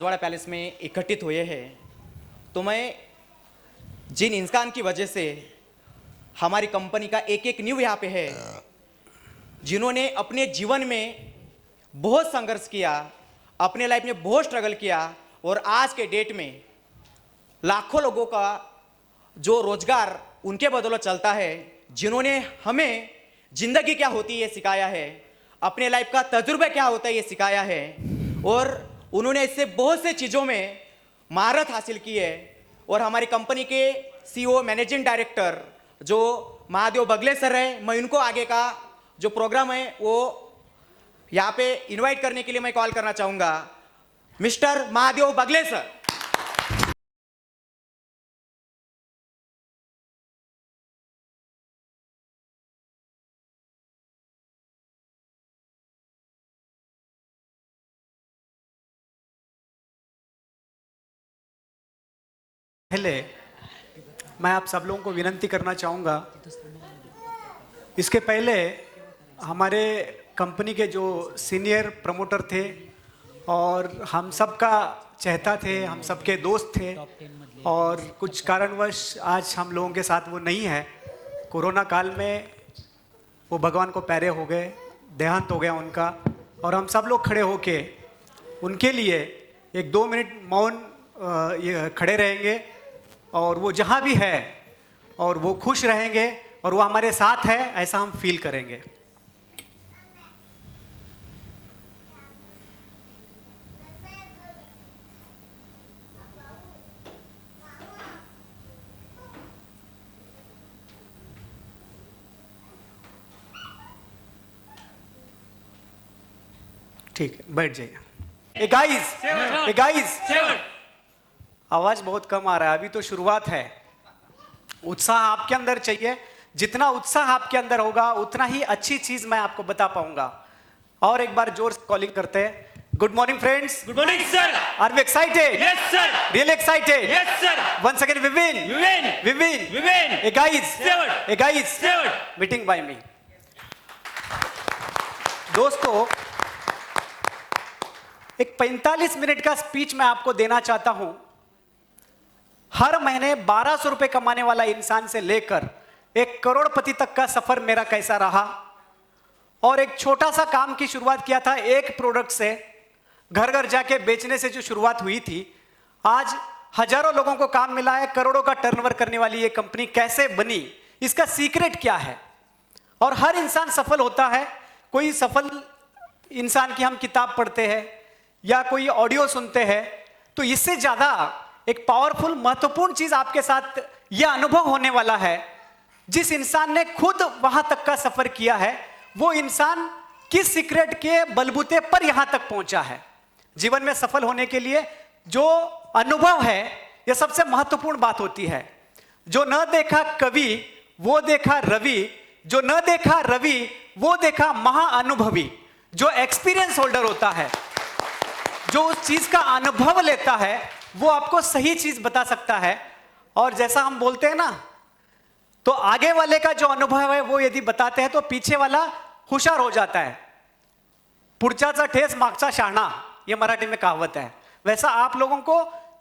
Rajwada palace में इकट्ठित हुए हैं, तो मैं जिन इंसान की वजह से हमारी कंपनी का एक एक न्यू यहाँ पे है, जिन्होंने अपने जीवन में बहुत संघर्ष किया, अपने लाइफ में बहुत स्ट्रगल किया और आज के डेट में लाखों लोगों का जो रोजगार उनके बदौलत चलता है, जिन्होंने हमें जिंदगी क्या होती है ये सिखाया है, अपने लाइफ का तजुर्बा क्या होता है ये सिखाया है, और उन्होंने इससे बहुत से चीज़ों में महारत हासिल की है। और हमारी कंपनी के सीईओ मैनेजिंग डायरेक्टर जो महादेव बगले सर है, मैं उनको आगे का जो प्रोग्राम है वो यहाँ पे इनवाइट करने के लिए मैं कॉल करना चाहूँगा। मिस्टर महादेव बगले सर। पहले मैं आप सब लोगों को विनती करना चाहूँगा, इसके पहले हमारे कंपनी के जो सीनियर प्रमोटर थे और हम सब का चहेता थे, हम सबके दोस्त थे, और कुछ कारणवश आज हम लोगों के साथ वो नहीं है। कोरोना काल में वो भगवान को प्यारे हो गए, देहांत हो गया उनका, और हम सब लोग खड़े होके उनके लिए एक 2 मिनट मौन ये खड़े रहेंगे, और वो जहाँ भी है और वो खुश रहेंगे और वो हमारे साथ है ऐसा हम फील करेंगे। ठीक है, बैठ जाइए। ए गाइस, आवाज बहुत कम आ रहा है, अभी तो शुरुआत है। उत्साह आपके अंदर चाहिए, जितना उत्साह आपके अंदर होगा उतना ही अच्छी चीज मैं आपको बता पाऊंगा। और एक बार जोर से कॉलिंग करते हैं। Good morning friends. Good morning, sir. Are we excited? Yes, sir. Really excited? Yes, sir. Once again Vivian. Vivian. Hey guys, Sir. Hey guys, Sir. Meeting by me. दोस्तों, एक 45 मिनट का स्पीच मैं आपको देना चाहता हूं। हर महीने 1200 रुपए कमाने वाला इंसान से लेकर 1 करोड़पति तक का सफर मेरा कैसा रहा, और एक छोटा सा काम की शुरुआत किया था, एक प्रोडक्ट से घर घर जाके बेचने से जो शुरुआत हुई थी, आज हजारों लोगों को काम मिला है, करोड़ों का टर्नओवर करने वाली ये कंपनी कैसे बनी, इसका सीक्रेट क्या है। और हर इंसान सफल होता है। कोई सफल इंसान की हम किताब पढ़ते हैं या कोई ऑडियो सुनते हैं, तो इससे ज्यादा एक पावरफुल महत्वपूर्ण चीज आपके साथ यह अनुभव होने वाला है। जिस इंसान ने खुद वहां तक का सफर किया है, वो इंसान किस सीक्रेट के बलबूते पर यहां तक पहुंचा है। जीवन में सफल होने के लिए जो अनुभव है, यह सबसे महत्वपूर्ण बात होती है। जो न देखा कवि वो देखा रवि, जो न देखा रवि वो देखा महाअनुभवी। जो एक्सपीरियंस होल्डर होता है, जो उस चीज का अनुभव लेता है, वो आपको सही चीज बता सकता है। और जैसा हम बोलते हैं ना, तो आगे वाले का जो अनुभव है वो यदि बताते हैं तो पीछे वाला होशियार हो जाता है। पुढच्याचा ठेस मागचा शहाणा, ये मराठी में कहावत है। वैसा आप लोगों को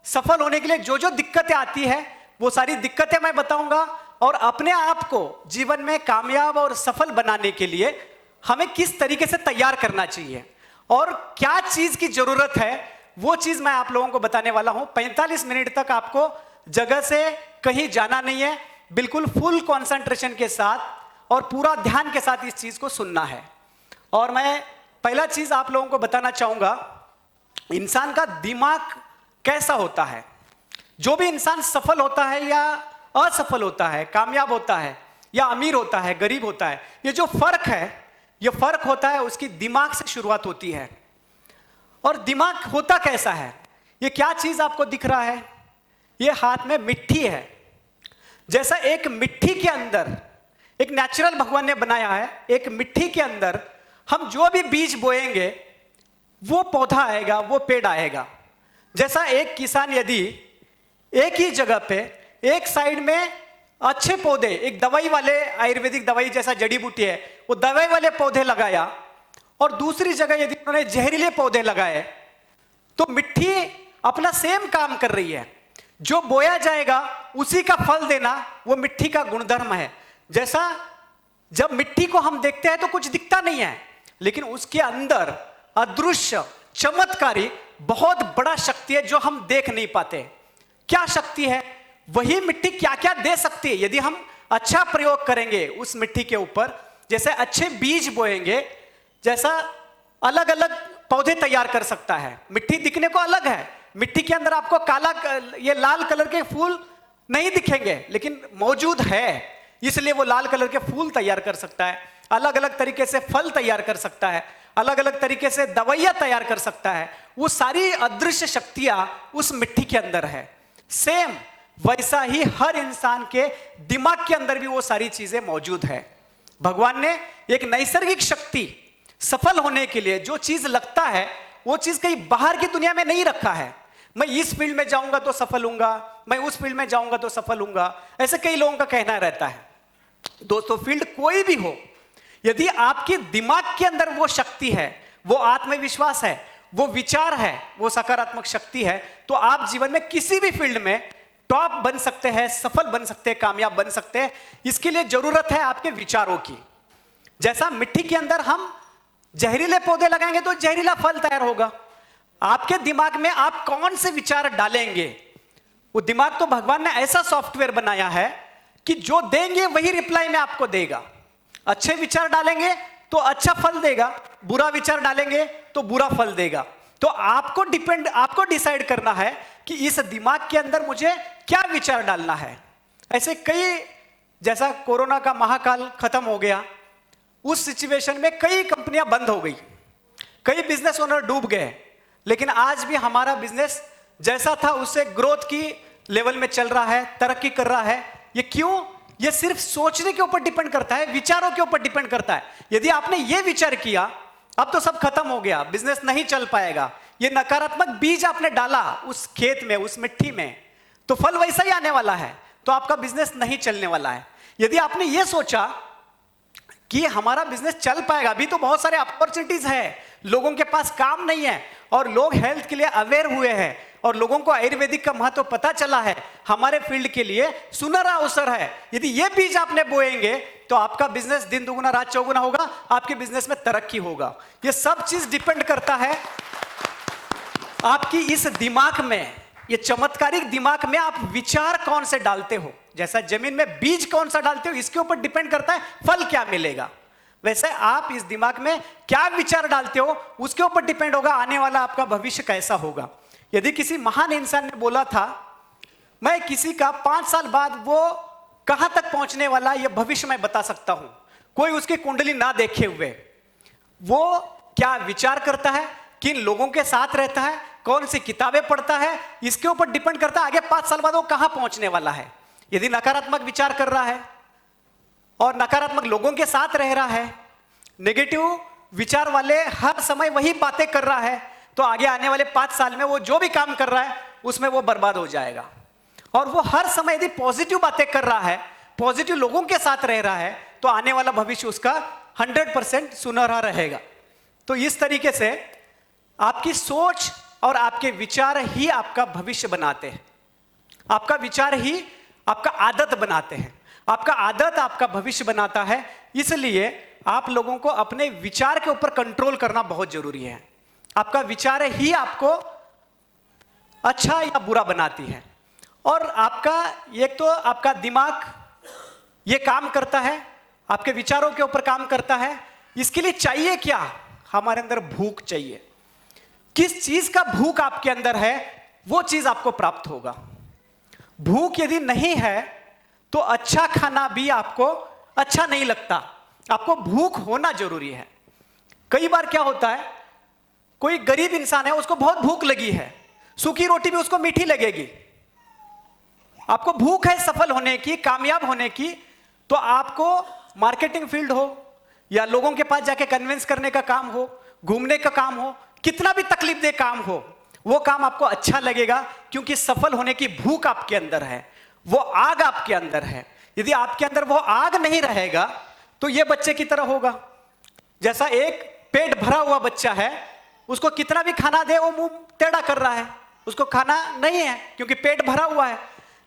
सफल होने के लिए जो जो दिक्कतें आती है, वो सारी दिक्कतें मैं बताऊंगा, और अपने आप को जीवन में कामयाब और सफल बनाने के लिए हमें किस तरीके से तैयार करना चाहिए और क्या चीज की जरूरत है, वो चीज मैं आप लोगों को बताने वाला हूं। 45 मिनट तक आपको जगह से कहीं जाना नहीं है, बिल्कुल फुल कंसंट्रेशन के साथ और पूरा ध्यान के साथ इस चीज को सुनना है। और मैं पहला चीज आप लोगों को बताना चाहूंगा, इंसान का दिमाग कैसा होता है। जो भी इंसान सफल होता है या असफल होता है, कामयाब होता है या अमीर होता है, गरीब होता है, ये जो फर्क है, ये फर्क होता है उसकी दिमाग से शुरुआत होती है। और दिमाग होता कैसा है, ये क्या चीज आपको दिख रहा है, ये हाथ में मिट्टी है। जैसा एक मिट्टी के अंदर एक नेचुरल भगवान ने बनाया है, एक मिट्टी के अंदर हम जो भी बीज बोएंगे वो पौधा आएगा, वो पेड़ आएगा। जैसा एक किसान यदि एक ही जगह पे एक साइड में अच्छे पौधे, एक दवाई वाले आयुर्वेदिक दवाई जैसा जड़ी बूटी है, वो दवाई वाले पौधे लगाया, और दूसरी जगह यदि उन्होंने जहरीले पौधे लगाए, तो मिट्टी अपना सेम काम कर रही है। जो बोया जाएगा उसी का फल देना वो मिट्टी का गुणधर्म है। जैसा जब मिट्टी को हम देखते हैं तो कुछ दिखता नहीं है, लेकिन उसके अंदर अदृश्य चमत्कारी बहुत बड़ा शक्ति है जो हम देख नहीं पाते। क्या शक्ति है? वही मिट्टी क्या क्या दे सकती है यदि हम अच्छा प्रयोग करेंगे उस मिट्टी के ऊपर। जैसे अच्छे बीज बोएंगे, जैसा अलग अलग पौधे तैयार कर सकता है। मिट्टी दिखने को अलग है, मिट्टी के अंदर आपको काला ये लाल कलर के फूल नहीं दिखेंगे, लेकिन मौजूद है, इसलिए वो लाल कलर के फूल तैयार कर सकता है। अलग अलग तरीके से फल तैयार कर सकता है, अलग अलग तरीके से दवाइयां तैयार कर सकता है। वो सारी अदृश्य शक्तियां उस मिट्टी के अंदर है। सेम वैसा ही हर इंसान के दिमाग के अंदर भी वो सारी चीजें मौजूद है। भगवान ने एक नैसर्गिक शक्ति सफल होने के लिए जो चीज लगता है वो चीज कहीं बाहर की दुनिया में नहीं रखा है। मैं इस फील्ड में जाऊंगा तो सफल होऊंगा, मैं उस फील्ड में जाऊंगा तो सफल होऊंगा, ऐसे कई लोगों का कहना रहता है। दोस्तों, फील्ड कोई भी हो, यदि आपके दिमाग के अंदर वो शक्ति है, वो आत्मविश्वास है, वो विचार है, वो सकारात्मक शक्ति है, तो आप जीवन में किसी भी फील्ड में टॉप बन सकते हैं, सफल बन सकते हैं, कामयाब बन सकते हैं। इसके लिए जरूरत है आपके विचारों की। जैसा मिट्टी के अंदर हम जहरीले पौधे लगाएंगे तो जहरीला फल तैयार होगा। आपके दिमाग में आप कौन से विचार डालेंगे, वो दिमाग तो भगवान ने ऐसा सॉफ्टवेयर बनाया है कि जो देंगे वही रिप्लाई में आपको देगा। अच्छे विचार डालेंगे तो अच्छा फल देगा, बुरा विचार डालेंगे तो बुरा फल देगा। तो आपको डिसाइड करना है कि इस दिमाग के अंदर मुझे क्या विचार डालना है। ऐसे कई, जैसा कोरोना का महाकाल खत्म हो गया, उस सिचुएशन में कई कंपनियां बंद हो गई, कई बिजनेस ओनर डूब गए, लेकिन आज भी हमारा बिजनेस जैसा था उससे ग्रोथ की लेवल में चल रहा है, तरक्की कर रहा है। ये क्यों? ये सिर्फ सोचने के ऊपर डिपेंड करता है, विचारों के ऊपर डिपेंड करता है। यदि आपने ये विचार किया अब तो सब खत्म हो गया, बिजनेस नहीं चल पाएगा, ये नकारात्मक बीज आपने डाला उस खेत में, उस मिट्टी में, तो फल वैसा ही आने वाला है, तो आपका बिजनेस नहीं चलने वाला है। यदि आपने ये सोचा कि हमारा बिजनेस चल पाएगा, अभी तो बहुत सारे अपॉर्चुनिटीज है, लोगों के पास काम नहीं है और लोग हेल्थ के लिए अवेयर हुए हैं और लोगों को आयुर्वेदिक का महत्व पता चला है, हमारे फील्ड के लिए सुनहरा अवसर है। यदि ये बीज आपने बोएंगे तो आपका बिजनेस दिन दुगुना रात चौगुना होगा, आपके बिजनेस में तरक्की होगा। ये सब चीज डिपेंड करता है आपकी इस दिमाग में, ये चमत्कारिक दिमाग में आप विचार कौन से डालते हो। जैसा जमीन में बीज कौन सा डालते हो इसके ऊपर डिपेंड करता है फल क्या मिलेगा, वैसे आप इस दिमाग में क्या विचार डालते हो उसके ऊपर डिपेंड होगा आने वाला आपका भविष्य कैसा होगा। यदि किसी महान इंसान ने बोला था मैं किसी का 5 साल बाद वो कहां तक पहुंचने वाला ये भविष्य मैं बता सकता हूं, कोई उसकी कुंडली ना देखे हुए, वो क्या विचार करता है, किन लोगों के साथ रहता है, कौन सी किताबें पढ़ता है, इसके ऊपर डिपेंड करता है आगे 5 साल बाद वो कहां पहुंचने वाला है। यदि नकारात्मक विचार कर रहा है और नकारात्मक लोगों के साथ रह रहा है, नेगेटिव विचार वाले हर समय वही बातें कर रहा है, तो आगे आने वाले 5 साल में वो जो भी काम कर रहा है उसमें वो बर्बाद हो जाएगा। और वो हर समय यदि पॉजिटिव बातें कर रहा है, पॉजिटिव लोगों के साथ रह रहा है, तो आने वाला भविष्य उसका 100% सुनहरा रहेगा। तो इस तरीके से आपकी सोच और आपके विचार ही आपका भविष्य बनाते हैं, आपका विचार ही आपका आदत बनाते हैं, आपका आदत आपका भविष्य बनाता है। इसलिए आप लोगों को अपने विचार के ऊपर कंट्रोल करना बहुत जरूरी है। आपका विचार ही आपको अच्छा या बुरा बनाती है। और आपका एक तो आपका दिमाग ये काम करता है, आपके विचारों के ऊपर काम करता है। इसके लिए चाहिए क्या? हमारे अंदर भूख चाहिए। किस चीज का भूख आपके अंदर है वो चीज आपको प्राप्त होगा। भूख यदि नहीं है तो अच्छा खाना भी आपको अच्छा नहीं लगता, आपको भूख होना जरूरी है। कई बार क्या होता है, कोई गरीब इंसान है उसको बहुत भूख लगी है, सूखी रोटी भी उसको मीठी लगेगी। आपको भूख है सफल होने की, कामयाब होने की, तो आपको मार्केटिंग फील्ड हो या लोगों के पास जाके कन्विंस करने का काम हो, घूमने का काम हो, कितना भी तकलीफ दे काम हो, वो काम आपको अच्छा लगेगा क्योंकि सफल होने की भूख आपके अंदर है, वो आग आपके अंदर है। यदि आपके अंदर वो आग नहीं रहेगा तो ये बच्चे की तरह होगा। जैसा एक पेट भरा हुआ बच्चा है, उसको कितना भी खाना दे वो मुंह टेढ़ा कर रहा है, उसको खाना नहीं है क्योंकि पेट भरा हुआ है।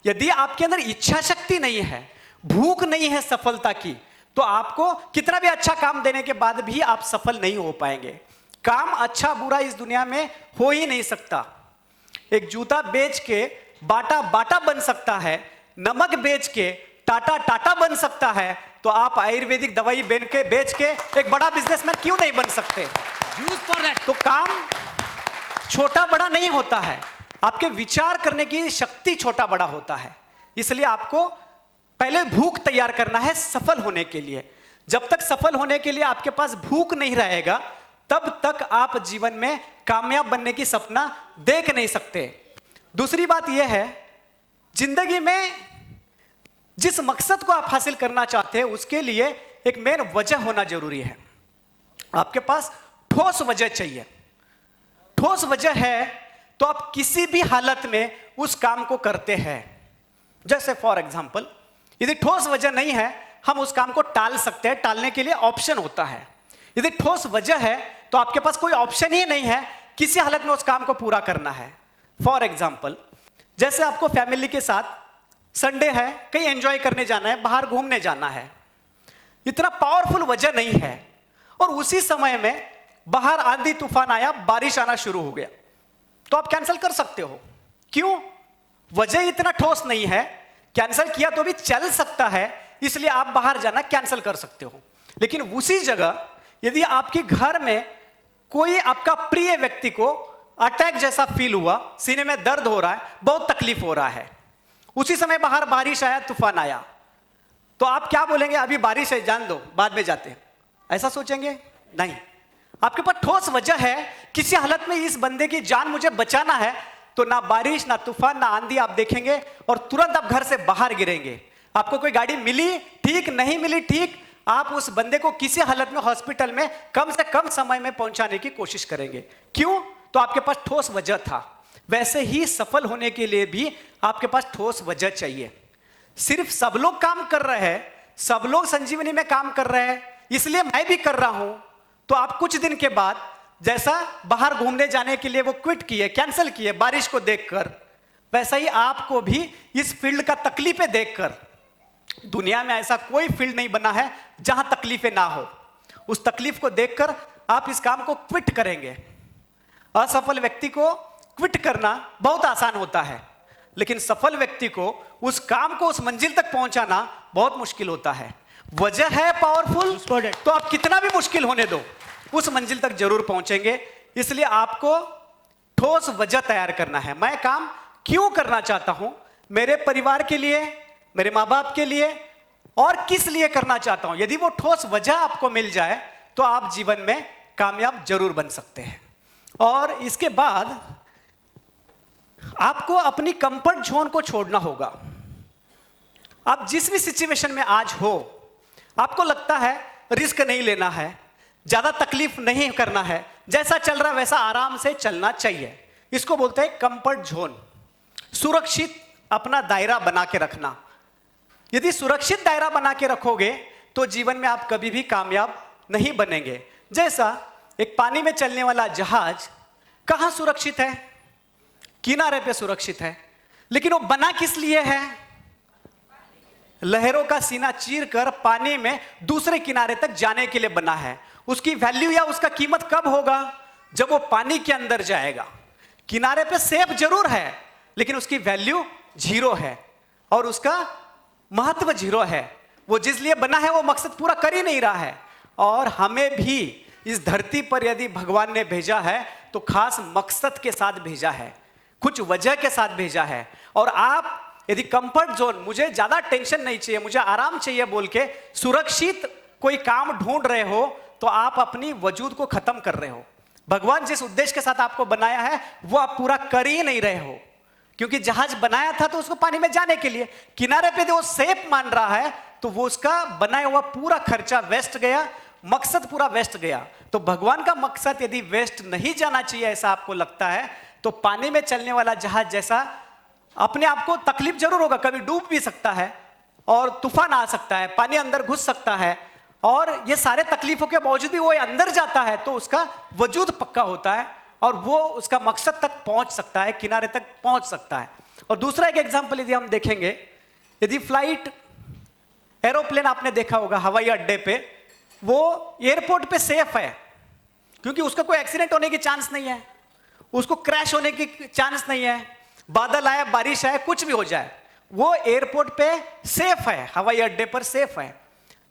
यदि आपके अंदर इच्छा शक्ति नहीं है, भूख नहीं है सफलता की, तो आपको कितना भी अच्छा काम देने के बाद भी आप सफल नहीं हो पाएंगे। काम अच्छा बुरा इस दुनिया में हो ही नहीं सकता। एक जूता बेच के बाटा बाटा बन सकता है, नमक बेच के टाटा टाटा बन सकता है, तो आप आयुर्वेदिक दवाई बेच के एक बड़ा बिजनेसमैन क्यों नहीं बन सकते? तो काम छोटा बड़ा नहीं होता है, आपके विचार करने की शक्ति छोटा बड़ा होता है। इसलिए आपको पहले भूख तैयार करना है सफल होने के लिए। जब तक सफल होने के लिए आपके पास भूख नहीं रहेगा, तब तक आप जीवन में कामयाब बनने की सपना देख नहीं सकते। दूसरी बात यह है, जिंदगी में जिस मकसद को आप हासिल करना चाहते हैं उसके लिए एक मेन वजह होना जरूरी है। आपके पास ठोस वजह चाहिए। ठोस वजह है तो आप किसी भी हालत में उस काम को करते हैं। जैसे फॉर एग्जांपल, यदि ठोस वजह नहीं है, हम उस काम को टाल सकते हैं, टालने के लिए ऑप्शन होता है। यदि ठोस वजह है तो आपके पास कोई ऑप्शन ही नहीं है, किसी हालत में उस काम को पूरा करना है। फॉर एग्जाम्पल, जैसे आपको फैमिली के साथ संडे है, कहीं एंजॉय करने जाना है, बाहर घूमने जाना है, इतना पावरफुल वजह नहीं है, और उसी समय में बाहर आंधी तूफान आया, बारिश आना शुरू हो गया, तो आप कैंसिल कर सकते हो। क्यों? वजह इतना ठोस नहीं है, कैंसिल किया तो भी चल सकता है, इसलिए आप बाहर जाना कैंसिल कर सकते हो। लेकिन उसी जगह यदि आपके घर में कोई आपका प्रिय व्यक्ति को अटैक जैसा फील हुआ, सीने में दर्द हो रहा है, बहुत तकलीफ हो रहा है, उसी समय बाहर बारिश आया, तूफान आया, तो आप क्या बोलेंगे? अभी बारिश है, जान दो, बाद में जाते हैं, ऐसा सोचेंगे? नहीं। आपके पास ठोस वजह है, किसी हालत में इस बंदे की जान मुझे बचाना है, तो ना बारिश, ना तूफान, ना आंधी आप देखेंगे और तुरंत आप घर से बाहर गिरेंगे। आपको कोई गाड़ी मिली ठीक, नहीं मिली ठीक, आप उस बंदे को किसी हालत में हॉस्पिटल में कम से कम समय में पहुंचाने की कोशिश करेंगे। क्यों? तो आपके पास ठोस वजह था। वैसे ही सफल होने के लिए भी आपके पास ठोस वजह चाहिए। सिर्फ सब लोग काम कर रहे हैं, सब लोग संजीवनी में काम कर रहे हैं, इसलिए मैं भी कर रहा हूं, तो आप कुछ दिन के बाद जैसा बाहर घूमने जाने के लिए वो क्विट किए, कैंसिल किए बारिश को देखकर, वैसा ही आपको भी इस फील्ड का तकलीफें देखकर, दुनिया में ऐसा कोई फील्ड नहीं बना है जहां तकलीफें ना हो, उस तकलीफ को देखकर आप इस काम को क्विट करेंगे। असफल व्यक्ति को क्विट करना बहुत आसान होता है, लेकिन सफल व्यक्ति को उस काम को, उस मंजिल तक पहुंचाना बहुत मुश्किल होता है। वजह है पावरफुल, तो आप कितना भी मुश्किल होने दो, उस मंजिल तक जरूर पहुंचेंगे। इसलिए आपको ठोस वजह तैयार करना है। मैं काम क्यों करना चाहता हूं? मेरे परिवार के लिए, मेरे माँ बाप के लिए, और किस लिए करना चाहता हूं? यदि वो ठोस वजह आपको मिल जाए तो आप जीवन में कामयाब जरूर बन सकते हैं। और इसके बाद आपको अपनी कंफर्ट जोन को छोड़ना होगा। आप जिस भी सिचुएशन में आज हो, आपको लगता है रिस्क नहीं लेना है, ज्यादा तकलीफ नहीं करना है, जैसा चल रहा है वैसा आराम से चलना चाहिए, इसको बोलते हैं कंफर्ट जोन। सुरक्षित अपना दायरा बना के रखना। यदि सुरक्षित दायरा बना के रखोगे तो जीवन में आप कभी भी कामयाब नहीं बनेंगे। जैसा एक पानी में चलने वाला जहाज कहां सुरक्षित है? किनारे पे सुरक्षित है, लेकिन वो बना किस लिए है? लहरों का सीना चीर कर पानी में दूसरे किनारे तक जाने के लिए बना है। उसकी वैल्यू या उसका कीमत कब होगा? जब वो पानी के अंदर जाएगा। किनारे पे सेफ जरूर है, लेकिन उसकी वैल्यू जीरो है और उसका महत्व जीरो है। वो जिस लिए बना है वो मकसद पूरा कर ही नहीं रहा है। और हमें भी इस धरती पर यदि भगवान ने भेजा है तो खास मकसद के साथ भेजा है, कुछ वजह के साथ भेजा है। और आप यदि कंफर्ट जोन, मुझे ज्यादा टेंशन नहीं चाहिए, मुझे आराम चाहिए बोल के सुरक्षित कोई काम ढूंढ रहे हो, तो आप अपनी वजूद को खत्म कर रहे हो। भगवान जिस उद्देश्य के साथ आपको बनाया है वो आप पूरा कर ही नहीं रहे हो। क्योंकि जहाज बनाया था तो उसको पानी में जाने के लिए, किनारे पे वो सेफ मान रहा है तो वो उसका बनाया हुआ पूरा खर्चा वेस्ट गया, मकसद पूरा वेस्ट गया। तो भगवान का मकसद यदि वेस्ट नहीं जाना चाहिए ऐसा आपको लगता है, तो पानी में चलने वाला जहाज जैसा अपने आप को तकलीफ जरूर होगा, कभी डूब भी सकता है और तूफान आ सकता है, पानी अंदर घुस सकता है, और ये सारे तकलीफों के बावजूद भी वो अंदर जाता है तो उसका वजूद पक्का होता है और वो उसका मकसद तक पहुंच सकता है, किनारे तक पहुंच सकता है। और दूसरा एक एग्जांपल यदि हम देखेंगे, यदि फ्लाइट एरोप्लेन आपने देखा होगा हवाई अड्डे पे, वो एयरपोर्ट पे सेफ है क्योंकि उसका कोई एक्सीडेंट होने की चांस नहीं है, उसको क्रैश होने की चांस नहीं है, बादल आए, बारिश आए, कुछ भी हो जाए, वो एयरपोर्ट पे सेफ है, हवाई अड्डे पर सेफ है।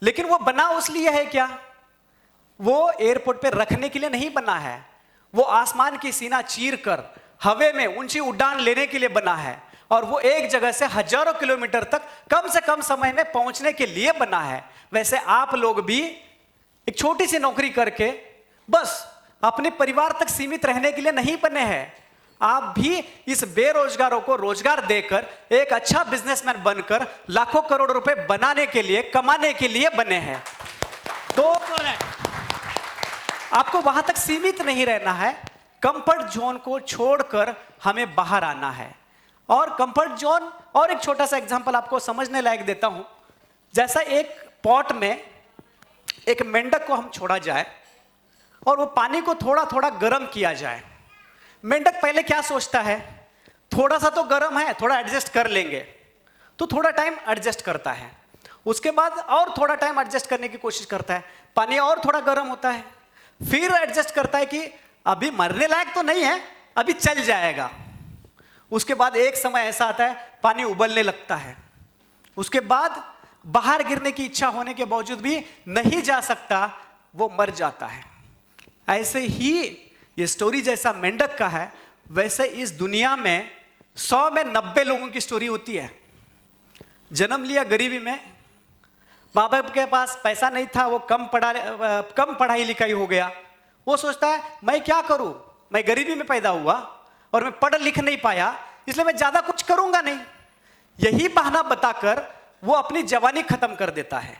लेकिन वो बना उस लिए है क्या? वो एयरपोर्ट पे रखने के लिए नहीं बना है, वो आसमान की सीना चीर कर हवा में ऊंची उड़ान लेने के लिए बना है। और वो एक जगह से हजारों किलोमीटर तक कम से कम समय में पहुंचने के लिए बना है। वैसे आप लोग भी एक छोटी सी नौकरी करके बस अपने परिवार तक सीमित रहने के लिए नहीं बने हैं। आप भी इस बेरोजगारों को रोजगार देकर एक अच्छा बिजनेसमैन बनकर लाखों करोड़ रुपए बनाने के लिए, कमाने के लिए बने हैं। तो आपको वहां तक सीमित नहीं रहना है, कंफर्ट जोन को छोड़कर हमें बाहर आना है। और कंफर्ट जोन, और एक छोटा सा एग्जांपल आपको समझने लायक देता हूं। जैसा एक पॉट में एक मेंढक को हम छोड़ा जाए और वो पानी को थोड़ा थोड़ा गर्म किया जाए। मेंढक पहले क्या सोचता है, थोड़ा सा तो गर्म है, थोड़ा एडजस्ट कर लेंगे, तो थोड़ा टाइम एडजस्ट करता है। उसके बाद और थोड़ा टाइम एडजस्ट करने की कोशिश करता है, पानी और थोड़ा गर्म होता है, फिर एडजस्ट करता है कि अभी मरने लायक तो नहीं है, अभी चल जाएगा। उसके बाद एक समय ऐसा आता है पानी उबलने लगता है, उसके बाद बाहर गिरने की इच्छा होने के बावजूद भी नहीं जा सकता, वो मर जाता है। ऐसे ही ये स्टोरी जैसा मेंढक का है, वैसे इस दुनिया में 100 में 90 लोगों की स्टोरी होती है। जन्म लिया गरीबी में, माँ बाप के पास पैसा नहीं था, वो कम पढ़ाई लिखाई हो गया, वो सोचता है मैं क्या करूं, मैं गरीबी में पैदा हुआ और मैं पढ़ लिख नहीं पाया, इसलिए मैं ज्यादा कुछ करूंगा नहीं। यही बहाना बताकर वो अपनी जवानी खत्म कर देता है।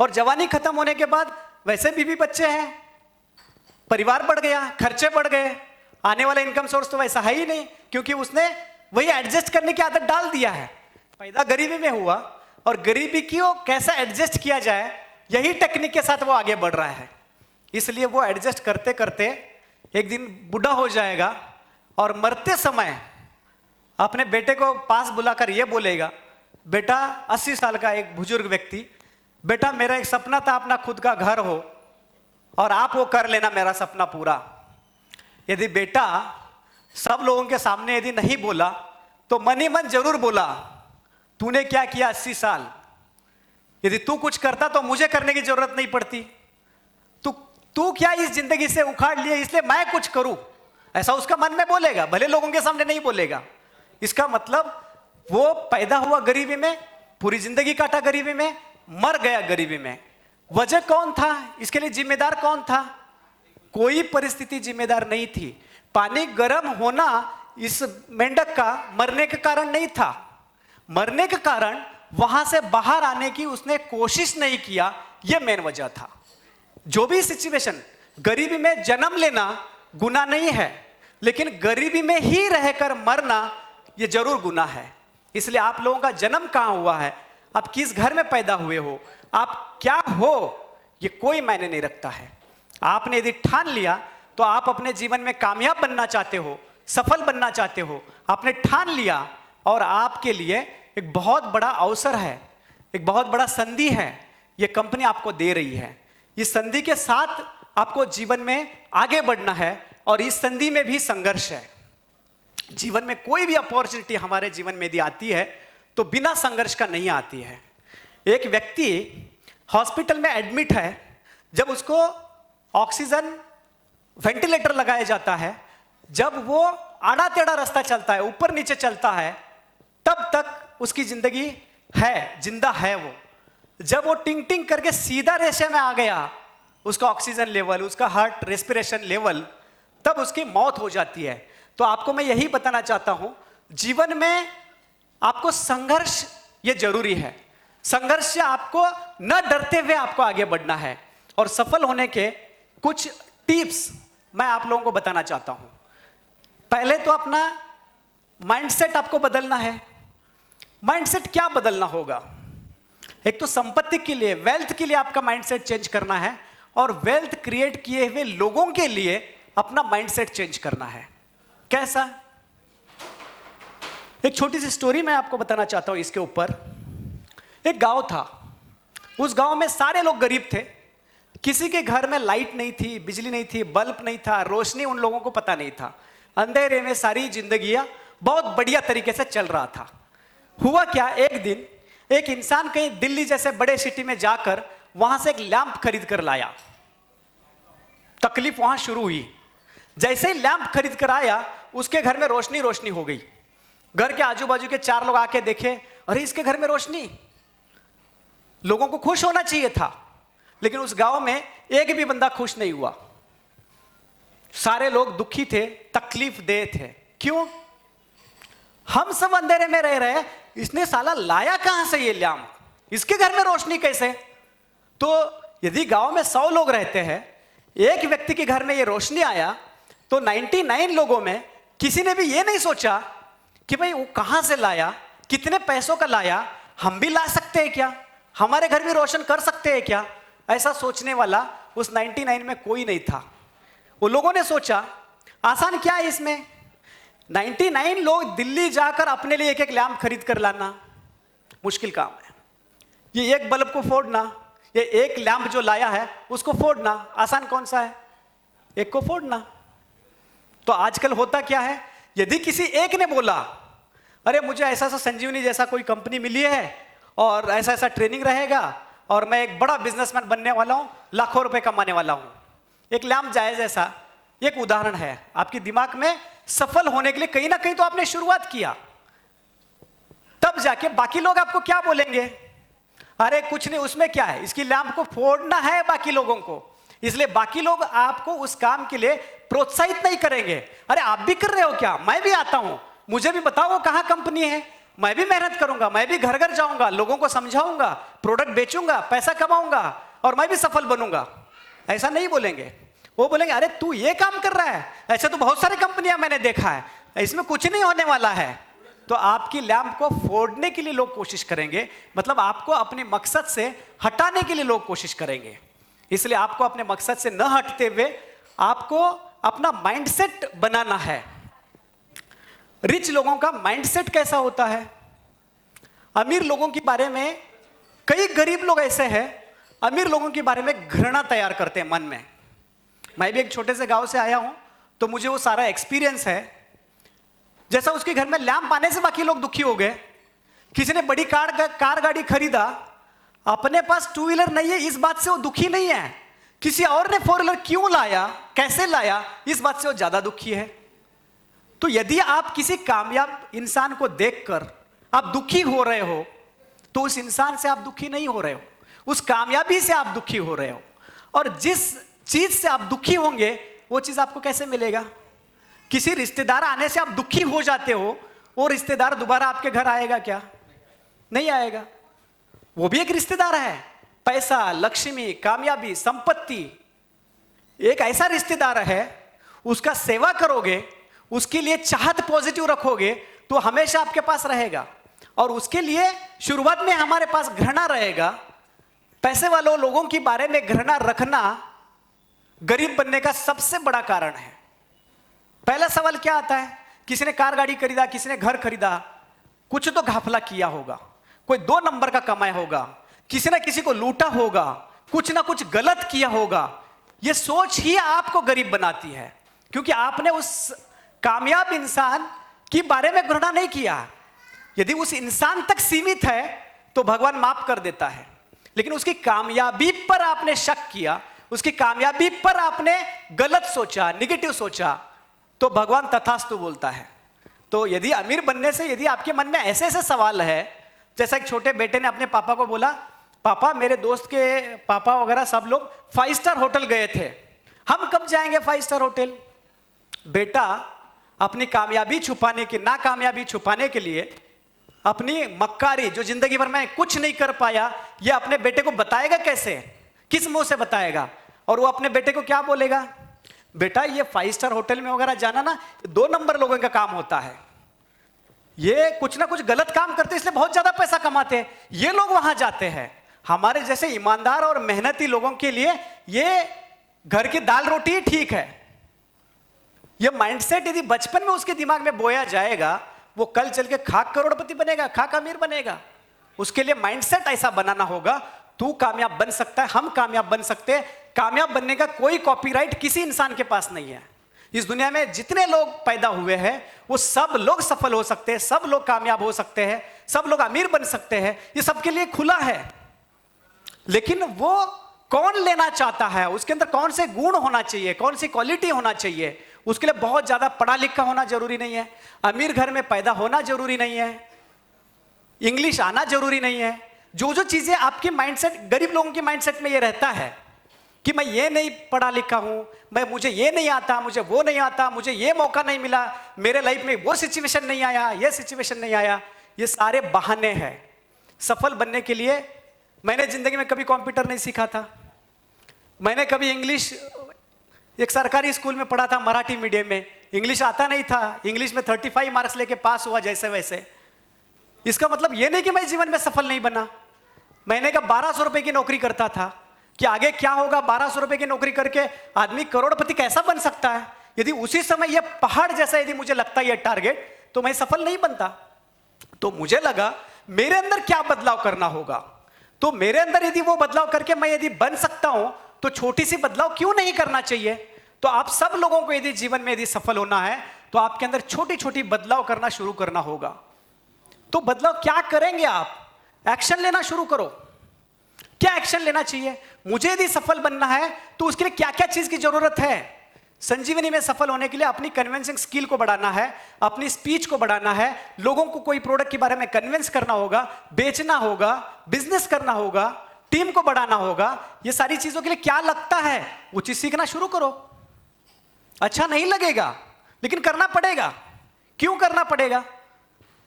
और जवानी खत्म होने के बाद वैसे बीवी बच्चे हैं, परिवार बढ़ गया, खर्चे बढ़ गए, आने वाला इनकम सोर्स तो वैसा है ही नहीं, क्योंकि उसने वही एडजस्ट करने की आदत डाल दिया है। पैदा गरीबी में हुआ और गरीबी की कैसा एडजस्ट किया जाए, यही टेक्निक के साथ वो आगे बढ़ रहा है। इसलिए वो एडजस्ट करते करते एक दिन बूढ़ा हो जाएगा और मरते समय अपने बेटे को पास बुलाकर ये बोलेगा, बेटा, 80 साल का एक बुजुर्ग व्यक्ति, बेटा मेरा एक सपना था अपना खुद का घर हो और आप वो कर लेना मेरा सपना पूरा। यदि बेटा सब लोगों के सामने यदि नहीं बोला तो मन ही मन जरूर बोला, तूने क्या किया 80 साल, यदि तू कुछ करता तो मुझे करने की जरूरत नहीं पड़ती, तू क्या इस जिंदगी से उखाड़ लिया इसलिए मैं कुछ करूं, ऐसा उसका मन में बोलेगा, भले लोगों के सामने नहीं बोलेगा। इसका मतलब वो पैदा हुआ गरीबी में, पूरी जिंदगी काटा गरीबी में, मर गया गरीबी में। वजह कौन था, इसके लिए जिम्मेदार कौन था? कोई परिस्थिति जिम्मेदार नहीं थी। पानी गर्म होना इस मेंढक का मरने का कारण नहीं था। मरने का कारण वहां से बाहर आने की उसने कोशिश नहीं किया, यह मेन वजह था। जो भी सिचुएशन, गरीबी में जन्म लेना गुनाह नहीं है, लेकिन गरीबी में ही रहकर मरना यह जरूर गुनाह है। इसलिए आप लोगों का जन्म कहां हुआ है, आप किस घर में पैदा हुए हो, आप क्या हो, ये कोई मायने नहीं रखता है। आपने यदि ठान लिया तो आप अपने जीवन में कामयाब बनना चाहते हो, सफल बनना चाहते हो, आपने ठान लिया और आपके लिए एक बहुत बड़ा अवसर है, एक बहुत बड़ा संधि है, ये कंपनी आपको दे रही है। इस संधि के साथ आपको जीवन में आगे बढ़ना है और इस संधि में भी संघर्ष है। जीवन में कोई भी अपॉर्चुनिटी हमारे जीवन में यदि आती है तो बिना संघर्ष का नहीं आती है। एक व्यक्ति हॉस्पिटल में एडमिट है, जब उसको ऑक्सीजन वेंटिलेटर लगाया जाता है, जब वो आड़ा टेढ़ा रास्ता चलता है, ऊपर नीचे चलता है, तब तक उसकी जिंदगी है, जिंदा है वो। जब वो टिंग टिंग करके सीधा रेशे में आ गया, उसका ऑक्सीजन लेवल, उसका हार्ट रेस्पिरेशन लेवल, तब उसकी मौत हो जाती है। तो आपको मैं यही बताना चाहता हूं, जीवन में आपको संघर्ष ये जरूरी है। संघर्ष से आपको न डरते हुए आपको आगे बढ़ना है। और सफल होने के कुछ टिप्स मैं आप लोगों को बताना चाहता हूं। पहले तो अपना माइंडसेट आपको बदलना है। माइंडसेट क्या बदलना होगा? एक तो संपत्ति के लिए, वेल्थ के लिए आपका माइंडसेट चेंज करना है और वेल्थ क्रिएट किए हुए लोगों के लिए अपना माइंडसेट चेंज करना है। कैसा? एक छोटी सी स्टोरी मैं आपको बताना चाहता हूं इसके ऊपर। एक गांव था, उस गांव में सारे लोग गरीब थे, किसी के घर में लाइट नहीं थी, बिजली नहीं थी, बल्ब नहीं था, रोशनी उन लोगों को पता नहीं था। अंधेरे में सारी जिंदगियां बहुत बढ़िया तरीके से चल रहा था। हुआ क्या, एक दिन एक इंसान कहीं दिल्ली जैसे बड़े सिटी में जाकर वहां से एक लैंप खरीद कर लाया। तकलीफ वहां शुरू हुई। जैसे ही लैंप खरीद कर आया, उसके घर में रोशनी रोशनी हो गई। घर के आजू बाजू के 4 लोग आके देखे, अरे इसके घर में रोशनी। लोगों को खुश होना चाहिए था, लेकिन उस गांव में एक भी बंदा खुश नहीं हुआ। सारे लोग दुखी थे, तकलीफ दे थे। क्यों? हम सब अंधेरे में रह रहे, इसने साला लाया कहां से ये लैंप, इसके घर में रोशनी कैसे? तो यदि गांव में 100 लोग रहते हैं, एक व्यक्ति के घर में ये रोशनी आया, तो 99 लोगों में किसी ने भी ये नहीं सोचा कि भाई वो कहां से लाया, कितने पैसों का लाया, हम भी ला सकते हैं क्या, हमारे घर भी रोशन कर सकते हैं क्या? ऐसा सोचने वाला उस 99 में कोई नहीं था। वो लोगों ने सोचा, आसान क्या है इसमें, 99 लोग दिल्ली जाकर अपने लिए एक एक लैंप खरीद कर लाना मुश्किल काम है। ये एक बल्ब को फोड़ना, ये एक लैंप जो लाया है उसको फोड़ना आसान कौन सा है? एक को फोड़ना। तो आजकल होता क्या है, यदि किसी एक ने बोला, अरे मुझे ऐसा ऐसा संजीवनी जैसा कोई कंपनी मिली है और ऐसा ऐसा ट्रेनिंग रहेगा और मैं एक बड़ा बिजनेसमैन बनने वाला हूं, लाखों रुपए कमाने वाला हूं, एक लैंप जायज ऐसा एक उदाहरण है। आपके दिमाग में सफल होने के लिए कहीं ना कहीं तो आपने शुरुआत किया, तब जाके बाकी लोग आपको क्या बोलेंगे, अरे कुछ नहीं, उसमें क्या है, इसकी लैंप को फोड़ना है बाकी लोगों को, इसलिए बाकी लोग आपको उस काम के लिए प्रोत्साहित नहीं करेंगे। अरे आप भी कर रहे हो क्या, मैं भी आता हूं, मुझे भी बताओ कहां कंपनी है, मैं भी मेहनत करूंगा, मैं भी घर घर जाऊंगा, लोगों को समझाऊंगा, प्रोडक्ट बेचूंगा, पैसा कमाऊंगा और मैं भी सफल बनूंगा। ऐसा नहीं बोलेंगे। वो बोलेंगे, अरे तू ये काम कर रहा है, ऐसे तो बहुत सारी कंपनियां मैंने देखा है, इसमें कुछ नहीं होने वाला है। तो आपकी लैंप को फोड़ने के लिए लोग कोशिश करेंगे, मतलब आपको अपने मकसद से हटाने के लिए लोग कोशिश करेंगे। इसलिए आपको अपने मकसद से न हटते हुए आपको अपना माइंडसेट बनाना है। रिच लोगों का माइंडसेट कैसा होता है? अमीर लोगों के बारे में, कई गरीब लोग ऐसे हैं अमीर लोगों के बारे में घृणा तैयार करते हैं मन में। मैं भी एक छोटे से गांव से आया हूं, तो मुझे वो सारा एक्सपीरियंस है। जैसा उसके घर में लैंप आने से बाकी लोग दुखी हो गए, किसी ने बड़ी कार गाड़ी खरीदा, अपने पास 2 व्हीलर नहीं है, इस बात से वो दुखी नहीं है। किसी और ने 4 व्हीलर क्यों लाया, कैसे लाया, इस बात से वो ज्यादा दुखी है। तो यदि आप किसी कामयाब इंसान को देखकर आप दुखी हो रहे हो, तो उस इंसान से आप दुखी नहीं हो रहे हो, उस कामयाबी से आप दुखी हो रहे हो। और जिस चीज से आप दुखी होंगे वो चीज आपको कैसे मिलेगा? किसी रिश्तेदार आने से आप दुखी हो जाते हो, वो रिश्तेदार दोबारा आपके घर आएगा क्या? नहीं आएगा। वो भी एक रिश्तेदार है। पैसा, लक्ष्मी, कामयाबी, संपत्ति एक ऐसा रिश्तेदार है, उसका सेवा करोगे, उसके लिए चाहत पॉजिटिव रखोगे तो हमेशा आपके पास रहेगा। और उसके लिए शुरुआत में हमारे पास घृणा रहेगा। पैसे वालों लोगों के बारे में घृणा रखना गरीब बनने का सबसे बड़ा कारण है। पहला सवाल क्या आता है, किसी ने कार गाड़ी खरीदा, किसी ने घर खरीदा, कुछ तो घाफला किया होगा, कोई 2 नंबर का कमाया होगा, किसी ना किसी को लूटा होगा, कुछ ना कुछ गलत किया होगा। यह सोच ही आपको गरीब बनाती है, क्योंकि आपने उस कामयाब इंसान के बारे में घृणा नहीं किया। यदि उस इंसान तक सीमित है तो भगवान माफ कर देता है, लेकिन उसकी कामयाबी पर आपने शक किया, उसकी कामयाबी पर आपने गलत सोचा, निगेटिव सोचा, तो भगवान तथास्तु बोलता है। तो यदि अमीर बनने से यदि आपके मन में ऐसे ऐसे सवाल है, जैसा एक छोटे बेटे ने अपने पापा को बोला, पापा मेरे दोस्त के पापा वगैरह सब लोग 5 स्टार होटल गए थे, हम कब जाएंगे 5 स्टार होटल? बेटा अपनी कामयाबी छुपाने की, नाकामयाबी छुपाने के लिए अपनी मक्कारी, जो जिंदगी भर में कुछ नहीं कर पाया, ये अपने बेटे को बताएगा कैसे, किस मुंह से बताएगा? और वो अपने बेटे को क्या बोलेगा, बेटा ये 5 स्टार होटल में वगैरह जाना ना 2 नंबर लोगों का काम होता है, ये कुछ ना कुछ गलत काम करते इसलिए बहुत ज्यादा पैसा कमाते हैं, ये लोग वहां जाते हैं। हमारे जैसे ईमानदार और मेहनती लोगों के लिए ये घर की दाल रोटी ही ठीक है। ये माइंडसेट यदि बचपन में उसके दिमाग में बोया जाएगा, वो कल चल के खाक करोड़पति बनेगा, खाक अमीर बनेगा। उसके लिए माइंडसेट ऐसा बनाना होगा, तू कामयाब बन सकता है, हम कामयाब बन सकते हैं। कामयाब बनने का कोई कॉपीराइट किसी इंसान के पास नहीं है। इस दुनिया में जितने लोग पैदा हुए हैं वो सब लोग सफल हो सकते हैं, सब लोग कामयाब हो सकते हैं, सब लोग अमीर बन सकते हैं, ये सबके लिए खुला है। लेकिन वो कौन लेना चाहता है, उसके अंदर कौन से गुण होना चाहिए, कौन सी क्वालिटी होना चाहिए, उसके लिए बहुत ज्यादा पढ़ा लिखा होना जरूरी नहीं है, अमीर घर में पैदा होना जरूरी नहीं है, इंग्लिश आना जरूरी नहीं है। जो जो चीजें आपके माइंडसेट, गरीब लोगों के माइंडसेट में ये रहता है कि मैं ये नहीं पढ़ा लिखा हूं, मुझे ये नहीं आता, मुझे वो नहीं आता, मुझे ये मौका नहीं मिला, मेरे लाइफ में वो सिचुएशन नहीं आया, ये सिचुएशन नहीं आया, ये सारे बहाने हैं। सफल बनने के लिए मैंने जिंदगी में कभी कंप्यूटर नहीं सीखा था, मैंने कभी इंग्लिश एक सरकारी स्कूल में पढ़ा था, मराठी मीडियम में, इंग्लिश आता नहीं था, इंग्लिश में 35 मार्क्स लेके पास हुआ जैसे वैसे। इसका मतलब ये नहीं कि मैं जीवन में सफल नहीं बना। महीने का 1200 रुपए की नौकरी करता था कि आगे क्या होगा, 1200 रुपए की नौकरी करके आदमी करोड़पति कैसा बन सकता है। यदि उसी समय यह पहाड़ जैसा यदि मुझे लगता है ये टारगेट, तो मैं सफल नहीं बनता। तो मुझे लगा मेरे अंदर क्या बदलाव करना होगा, तो मेरे अंदर यदि वो बदलाव करके मैं यदि बन सकता हूं तो छोटी सी बदलाव क्यों नहीं करना चाहिए। तो आप सब लोगों को यदि जीवन में यदि सफल होना है तो आपके अंदर छोटी छोटी बदलाव करना शुरू करना होगा। तो बदलाव क्या करेंगे आप? एक्शन लेना शुरू करो। क्या एक्शन लेना चाहिए? मुझे यदि सफल बनना है तो उसके लिए क्या क्या चीज की जरूरत है? संजीवनी में सफल होने के लिए अपनी कन्विंसिंग स्किल को बढ़ाना है, अपनी स्पीच को बढ़ाना है, लोगों को कोई प्रोडक्ट के बारे में कन्विंस करना होगा, बेचना होगा, बिजनेस करना होगा, टीम को बढ़ाना होगा। ये सारी चीजों के लिए क्या लगता है वो चीज सीखना शुरू करो। अच्छा नहीं लगेगा लेकिन करना पड़ेगा। क्यों करना पड़ेगा?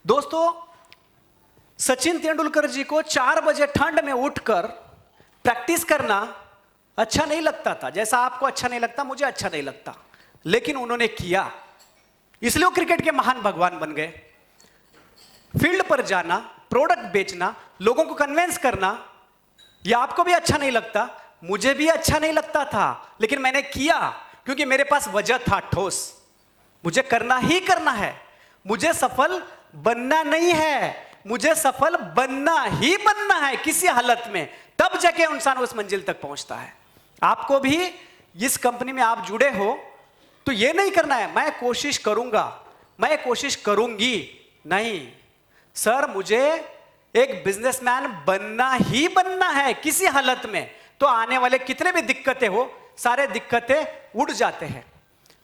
दोस्तों, सचिन तेंदुलकर जी को 4 बजे ठंड में उठकर प्रैक्टिस करना अच्छा नहीं लगता था, जैसा आपको अच्छा नहीं लगता, मुझे अच्छा नहीं लगता, लेकिन उन्होंने किया, इसलिए वो क्रिकेट के महान भगवान बन गए। फील्ड पर जाना, प्रोडक्ट बेचना, लोगों को कन्विंस करना, ये आपको भी अच्छा नहीं लगता, मुझे भी अच्छा नहीं लगता था, लेकिन मैंने किया क्योंकि मेरे पास वजह था ठोस। मुझे करना ही करना है, मुझे सफल बनना नहीं है, मुझे सफल बनना ही बनना है किसी हालत में, तब जाके इंसान उस मंजिल तक पहुंचता है। आपको भी इस कंपनी में आप जुड़े हो तो ये नहीं करना है मैं कोशिश करूंगा, मैं कोशिश करूंगी, नहीं सर, मुझे एक बिजनेसमैन बनना ही बनना है किसी हालत में। तो आने वाले कितने भी दिक्कतें हो, सारे दिक्कतें उड़ जाते हैं।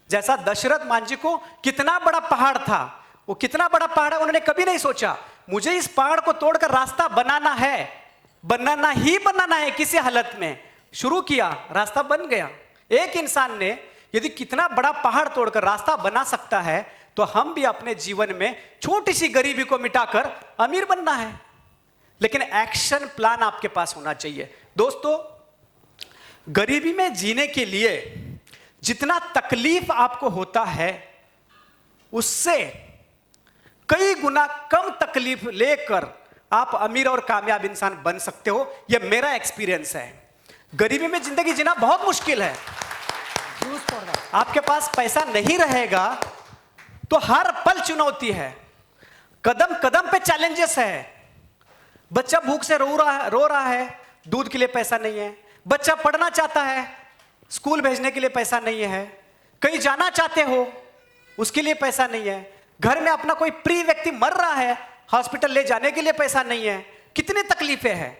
जैसा दशरथ मान जी को कितना बड़ा पहाड़ था, वो कितना बड़ा पहाड़ है उन्होंने कभी नहीं सोचा मुझे इस पहाड़ को तोड़कर रास्ता बनाना है, बनाना ही बनाना है किसी हालत में। शुरू किया, रास्ता बन गया। एक इंसान ने यदि कितना बड़ा पहाड़ तोड़कर रास्ता बना सकता है तो हम भी अपने जीवन में छोटी सी गरीबी को मिटाकर अमीर बनना है। लेकिन एक्शन प्लान आपके पास होना चाहिए। दोस्तों, गरीबी में जीने के लिए जितना तकलीफ आपको होता है उससे कई गुना कम तकलीफ लेकर आप अमीर और कामयाब इंसान बन सकते हो। यह मेरा एक्सपीरियंस है। गरीबी में जिंदगी जीना बहुत मुश्किल है। आपके पास पैसा नहीं रहेगा तो हर पल चुनौती है, कदम कदम पे चैलेंजेस है। बच्चा भूख से रो रहा है, दूध के लिए पैसा नहीं है। बच्चा पढ़ना चाहता है, स्कूल भेजने के लिए पैसा नहीं है। कहीं जाना चाहते हो, उसके लिए पैसा नहीं है। घर में अपना कोई प्रिय व्यक्ति मर रहा है, हॉस्पिटल ले जाने के लिए पैसा नहीं है। कितनी तकलीफें हैं,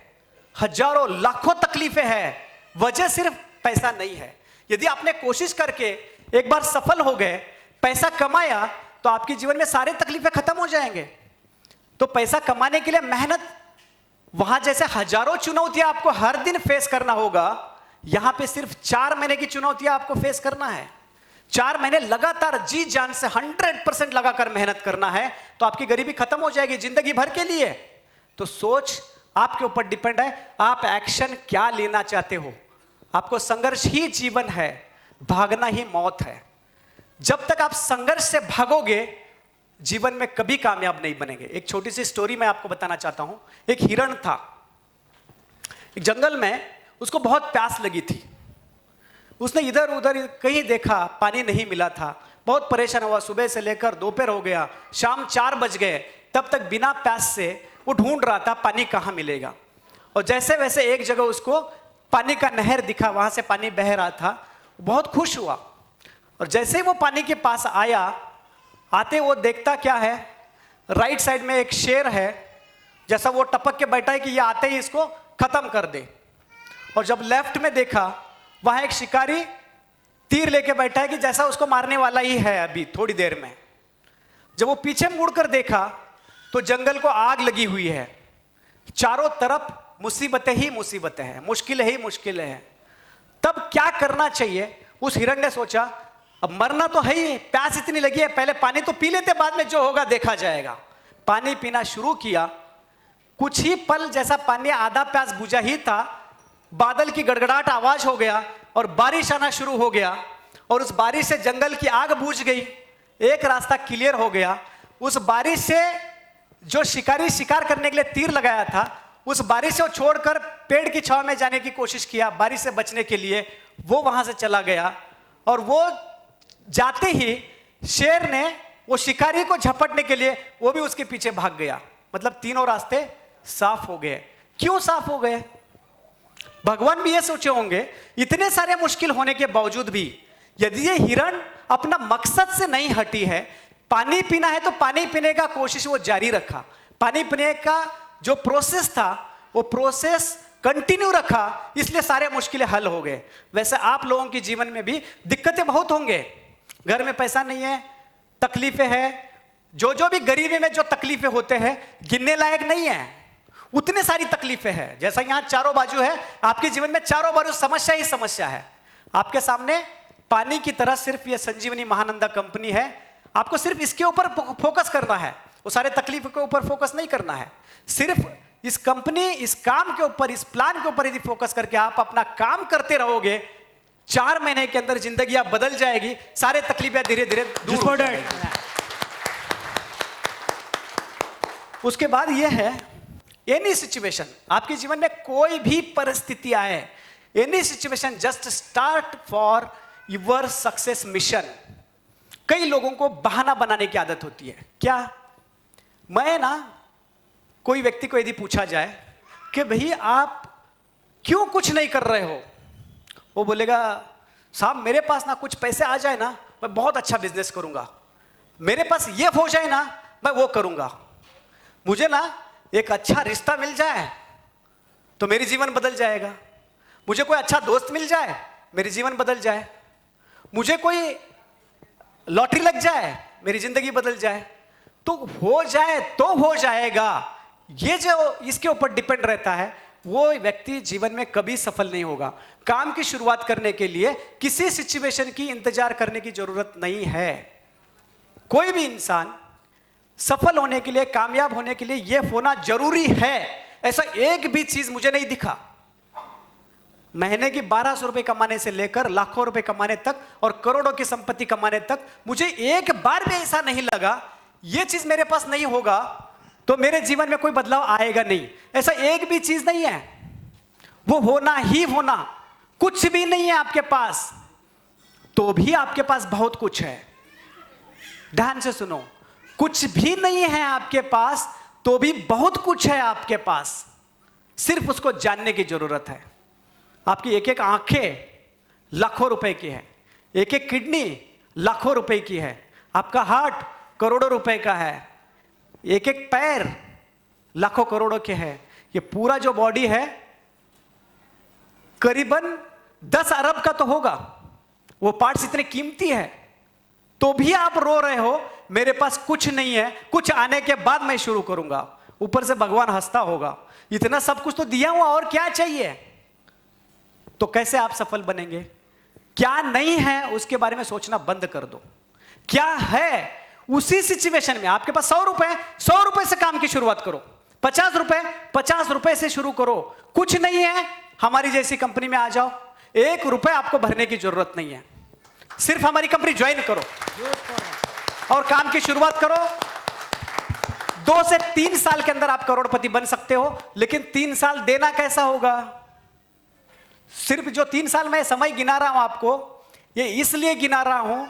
हजारों लाखों तकलीफें हैं, वजह सिर्फ पैसा नहीं है। यदि आपने कोशिश करके एक बार सफल हो गए, पैसा कमाया, तो आपके जीवन में सारे तकलीफें खत्म हो जाएंगे। तो पैसा कमाने के लिए मेहनत, वहां जैसे हजारों चुनौतियां आपको हर दिन फेस करना होगा, यहां पे सिर्फ 4 महीने की चुनौतियां आपको फेस करना है। 4 महीने लगातार जी जान से 100% लगाकर मेहनत करना है, तो आपकी गरीबी खत्म हो जाएगी जिंदगी भर के लिए। तो सोच आपके ऊपर डिपेंड है, आप एक्शन क्या लेना चाहते हो। आपको संघर्ष ही जीवन है, भागना ही मौत है। जब तक आप संघर्ष से भागोगे जीवन में कभी कामयाब नहीं बनेंगे। एक छोटी सी स्टोरी मैं आपको बताना चाहता हूं। एक हिरण था, एक जंगल में, उसको बहुत प्यास लगी थी। उसने इधर उधर कहीं देखा, पानी नहीं मिला था। बहुत परेशान हुआ, सुबह से लेकर दोपहर हो गया, शाम 4 बज गए, तब तक बिना प्यास से वो ढूंढ रहा था पानी कहाँ मिलेगा। और जैसे वैसे एक जगह उसको पानी का नहर दिखा, वहां से पानी बह रहा था, बहुत खुश हुआ। और जैसे ही वो पानी के पास आया, आते वो देखता क्या है, राइट साइड में एक शेर है, जैसा वो टपक के बैठा है कि ये आते ही इसको खत्म कर दे। और जब लेफ्ट में देखा, वहां एक शिकारी तीर लेके बैठा है कि जैसा उसको मारने वाला ही है अभी थोड़ी देर में। जब वो पीछे मुड़कर देखा तो जंगल को आग लगी हुई है, चारों तरफ मुसीबतें ही मुसीबतें हैं, मुश्किलें ही मुश्किलें हैं। तब क्या करना चाहिए, उस हिरण ने सोचा अब मरना तो है ही, प्यास इतनी लगी है, पहले पानी तो पी लेते, बाद में जो होगा देखा जाएगा। पानी पीना शुरू किया। कुछ ही पल जैसा पानी आधा प्यास बुझा ही था, बादल की गड़गड़ाहट आवाज हो गया और बारिश आना शुरू हो गया। और उस बारिश से जंगल की आग बुझ गई, एक रास्ता क्लियर हो गया। उस बारिश से जो शिकारी शिकार करने के लिए तीर लगाया था, उस बारिश से वो छोड़कर पेड़ की छांव में जाने की कोशिश किया बारिश से बचने के लिए। वो वहां से चला गया और वो जाते ही शेर ने वो शिकारी को झपटने के लिए वो भी उसके पीछे भाग गया। मतलब तीनों रास्ते साफ हो गए। क्यों साफ हो गए? भगवान भी ये सोचे होंगे, इतने सारे मुश्किल होने के बावजूद भी यदि ये हिरण अपना मकसद से नहीं हटी है, पानी पीना है तो पानी पीने का कोशिश वो जारी रखा, पानी पीने का जो प्रोसेस था वो प्रोसेस कंटिन्यू रखा, इसलिए सारे मुश्किलें हल हो गए। वैसे आप लोगों के जीवन में भी दिक्कतें बहुत होंगे, घर में पैसा नहीं है, तकलीफें हैं, जो भी गरीबी में जो तकलीफें होते हैं गिनने लायक नहीं है, उतने सारी तकलीफें हैं। जैसा यहां चारों बाजू है, आपके जीवन में चारों बाजू समस्या ही समस्या है। आपके सामने पानी की तरह सिर्फ ये संजीवनी महानंदा कंपनी है, आपको सिर्फ इसके ऊपर फोकस करना है, वो सारे तकलीफ के ऊपर फोकस नहीं करना है। सिर्फ इस कंपनी, इस काम के ऊपर, इस प्लान के ऊपर यदि फोकस करके आप अपना काम करते रहोगे, 4 महीने के अंदर जिंदगी आप बदल जाएगी, सारे तकलीफें धीरे धीरे दूर हो जाएगी। उसके बाद यह है, एनी सिचुएशन, आपके जीवन में कोई भी परिस्थिति आए, any situation, just start for your success mission. कई लोगों को बहाना बनाने की आदत होती है। क्या? मैं ना, कोई व्यक्ति को यदि पूछा जाए कि भाई आप क्यों कुछ नहीं कर रहे हो, वो बोलेगा साहब मेरे पास ना कुछ पैसे आ जाए ना, मैं बहुत अच्छा बिजनेस करूंगा, मेरे पास ये हो जाए ना, मैं वो करूंगा, मुझे ना एक अच्छा रिश्ता मिल जाए तो मेरी जीवन बदल जाएगा, मुझे कोई अच्छा दोस्त मिल जाए मेरी जीवन बदल जाए, मुझे कोई लॉटरी लग जाए मेरी जिंदगी बदल जाए। तो हो जाए तो हो जाएगा, ये जो इसके ऊपर डिपेंड रहता है, वो व्यक्ति जीवन में कभी सफल नहीं होगा। काम की शुरुआत करने के लिए किसी सिचुएशन की इंतजार करने की जरूरत नहीं है। कोई भी इंसान सफल होने के लिए, कामयाब होने के लिए यह होना जरूरी है, ऐसा एक भी चीज मुझे नहीं दिखा। महीने की 1200 रुपए कमाने से लेकर लाखों रुपए कमाने तक और करोड़ों की संपत्ति कमाने तक, मुझे एक बार भी ऐसा नहीं लगा यह चीज मेरे पास नहीं होगा तो मेरे जीवन में कोई बदलाव आएगा नहीं। ऐसा एक भी चीज नहीं है, वो होना ही होना। कुछ भी नहीं है आपके पास तो भी आपके पास बहुत कुछ है। ध्यान से सुनो, कुछ भी नहीं है आपके पास तो भी बहुत कुछ है आपके पास, सिर्फ उसको जानने की जरूरत है। आपकी एक एक आंखें लाखों रुपए की है, एक एक किडनी लाखों रुपए की है, आपका हार्ट करोड़ों रुपए का है, एक एक पैर लाखों करोड़ों के है, ये पूरा जो बॉडी है करीबन 10 अरब का तो होगा। वो पार्ट्स इतने कीमती है तो भी आप रो रहे हो मेरे पास कुछ नहीं है, कुछ आने के बाद मैं शुरू करूंगा। ऊपर से भगवान हंसता होगा, इतना सब कुछ तो दिया हुआ और क्या चाहिए। तो कैसे आप सफल बनेंगे? क्या नहीं है उसके बारे में सोचना बंद कर दो। क्या है उसी सिचुएशन में, आपके पास 100 रुपए, 100 रुपए से काम की शुरुआत करो, 50 रुपए, 50 रुपए से शुरू करो। कुछ नहीं है, हमारी जैसी कंपनी में आ जाओ, 1 रुपए आपको भरने की जरूरत नहीं है, सिर्फ हमारी कंपनी ज्वाइन करो और काम की शुरुआत करो। 2 से 3 साल के अंदर आप करोड़पति बन सकते हो, लेकिन 3 साल देना कैसा होगा? सिर्फ जो 3 साल में समय गिना रहा हूं आपको, ये इसलिए गिना रहा हूं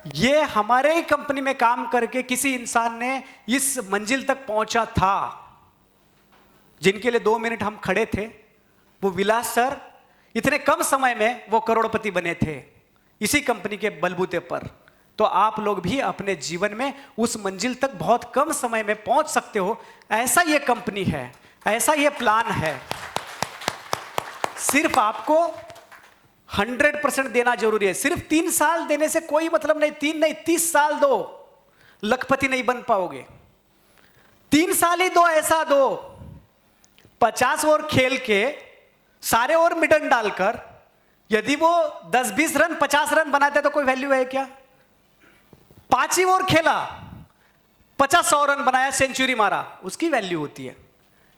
ये हमारे ही कंपनी में काम करके किसी इंसान ने इस मंजिल तक पहुंचा था, जिनके लिए 2 मिनट हम खड़े थे। वो विलास सर इतने कम समय में वो करोड़पति बने थे इसी कंपनी के बलबूते पर। तो आप लोग भी अपने जीवन में उस मंजिल तक बहुत कम समय में पहुंच सकते हो। ऐसा ये कंपनी है, ऐसा ये प्लान है। सिर्फ आपको 100% देना जरूरी है। सिर्फ 3 साल देने से कोई मतलब नहीं। 3 नहीं, 30 साल दो, लखपति नहीं बन पाओगे। 3 साल ही दो, ऐसा दो। 50 ओवर खेल के सारे ओवर मिडन डालकर यदि वो 10-20 रन 50 रन बनाते तो कोई वैल्यू है क्या? 5 ही ओवर खेला, 50-100 रन बनाया, सेंचुरी मारा, उसकी वैल्यू होती है।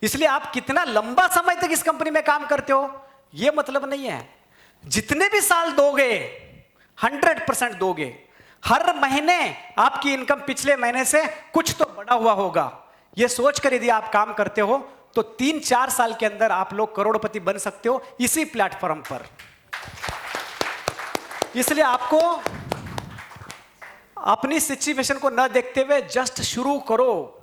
इसलिए आप कितना लंबा समय तक इस कंपनी में काम करते हो ये मतलब नहीं है। जितने भी साल दोगे 100% दोगे। हर महीने आपकी इनकम पिछले महीने से कुछ तो बढ़ा हुआ होगा। यह सोचकर यदि आप काम करते हो तो 3-4 साल के अंदर आप लोग करोड़पति बन सकते हो इसी प्लेटफॉर्म पर। इसलिए आपको अपनी सिचुएशन को न देखते हुए जस्ट शुरू करो।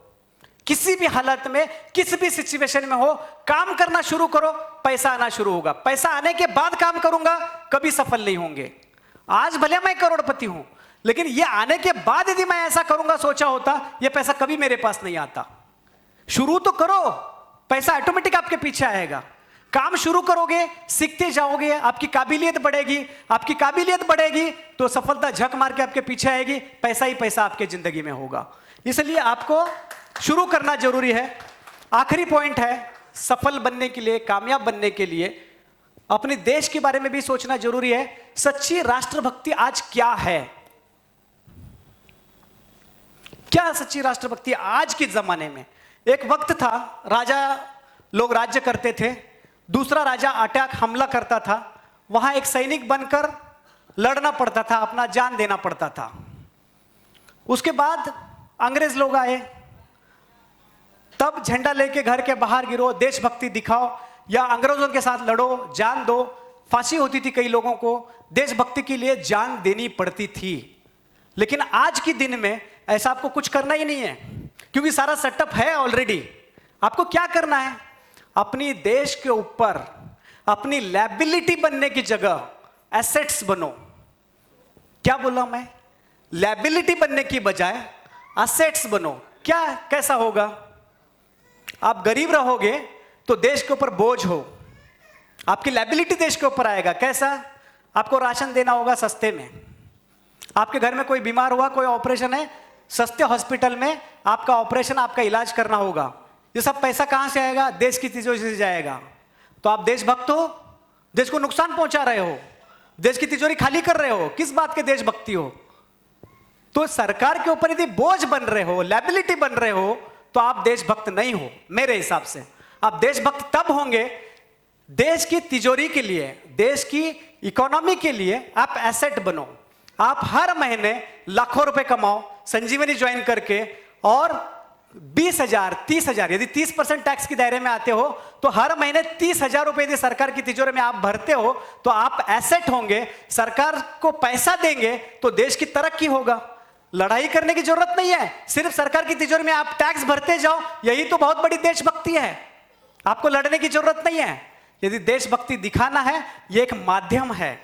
किसी भी हालत में, किसी भी सिचुएशन में हो, काम करना शुरू करो, पैसा आना शुरू होगा। पैसा आने के बाद काम करूंगा, कभी सफल नहीं होंगे। आज भले मैं करोड़पति हूं, लेकिन ये आने के बाद यदि मैं ऐसा करूंगा सोचा होता, ये पैसा कभी मेरे पास नहीं आता। शुरू तो करो, पैसा ऑटोमेटिक आपके पीछे आएगा। काम शुरू करोगे, सीखते जाओगे, आपकी काबिलियत बढ़ेगी। आपकी काबिलियत बढ़ेगी तो सफलता झक मार के आपके पीछे आएगी। पैसा ही पैसा आपके जिंदगी में होगा। इसलिए आपको शुरू करना जरूरी है। आखिरी पॉइंट है, सफल बनने के लिए, कामयाब बनने के लिए अपने देश के बारे में भी सोचना जरूरी है। सच्ची राष्ट्रभक्ति आज क्या है? क्या सच्ची राष्ट्रभक्ति आज के जमाने में? एक वक्त था राजा लोग राज्य करते थे, दूसरा राजा अटैक हमला करता था, वहां एक सैनिक बनकर लड़ना पड़ता था, अपना जान देना पड़ता था। उसके बाद अंग्रेज लोग आए, तब झंडा लेके घर के बाहर गिरो, देशभक्ति दिखाओ या अंग्रेजों के साथ लड़ो, जान दो। फांसी होती थी कई लोगों को, देशभक्ति के लिए जान देनी पड़ती थी। लेकिन आज के दिन में ऐसा आपको कुछ करना ही नहीं है, क्योंकि सारा सेटअप है ऑलरेडी। आपको क्या करना है? अपनी देश के ऊपर अपनी लायबिलिटी बनने की जगह एसेट्स बनो। क्या बोला मैं? लायबिलिटी बनने की बजाय एसेट्स बनो। क्या, कैसा होगा? आप गरीब रहोगे तो देश के ऊपर बोझ हो, आपकी लायबिलिटी देश के ऊपर आएगा। कैसा? आपको राशन देना होगा सस्ते में। आपके घर में कोई बीमार हुआ, कोई ऑपरेशन है, सस्ते हॉस्पिटल में आपका ऑपरेशन, आपका इलाज करना होगा। ये सब पैसा कहां से आएगा? देश की तिजोरी से जाएगा। तो आप देशभक्त हो, देश को नुकसान पहुंचा रहे हो, देश की तिजोरी खाली कर रहे हो। किस बात के देशभक्ति हो? तो सरकार के ऊपर यदि बोझ बन रहे हो, लायबिलिटी बन रहे हो, तो आप देशभक्त नहीं हो। मेरे हिसाब से आप देशभक्त तब होंगे देश की तिजोरी के लिए, देश की इकोनॉमी के लिए आप एसेट बनो। आप हर महीने लाखों रुपए कमाओ संजीवनी ज्वाइन करके, और 20,000 30,000 यदि 30% टैक्स के दायरे में आते हो तो हर महीने 30,000 रुपए यदि सरकार की तिजोरी में आप भरते हो तो आप एसेट होंगे। सरकार को पैसा देंगे तो देश की तरक्की होगा। लड़ाई करने की जरूरत नहीं है, सिर्फ सरकार की तिजोरी में आप टैक्स भरते जाओ, यही तो बहुत बड़ी देशभक्ति है। आपको लड़ने की जरूरत नहीं है। यदि देशभक्ति दिखाना है, यह एक माध्यम है।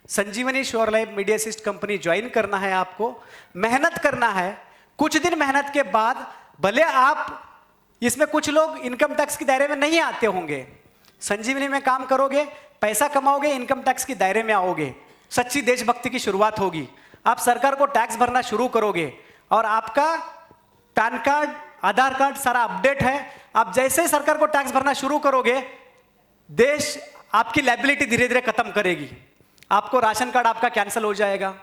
Sanjeevani sure life media assist company join करना है, आपको मेहनत करना है। कुछ दिन मेहनत के बाद भले आप इसमें, कुछ लोग इनकम टैक्स के दायरे में नहीं आते होंगे, संजीवनी में काम करोगे, पैसा कमाओगे, इनकम टैक्स के दायरे में आओगे, सच्ची देशभक्ति की शुरुआत होगी। आप सरकार को टैक्स भरना शुरू करोगे और आपका पैन कार्ड, आधार कार्ड सारा अपडेट है। आप जैसे ही सरकार को टैक्स भरना शुरू करोगे, देश आपकी लायबिलिटी धीरे धीरे खत्म करेगी। आपको राशन कार्ड आपका कैंसिल हो जाएगा,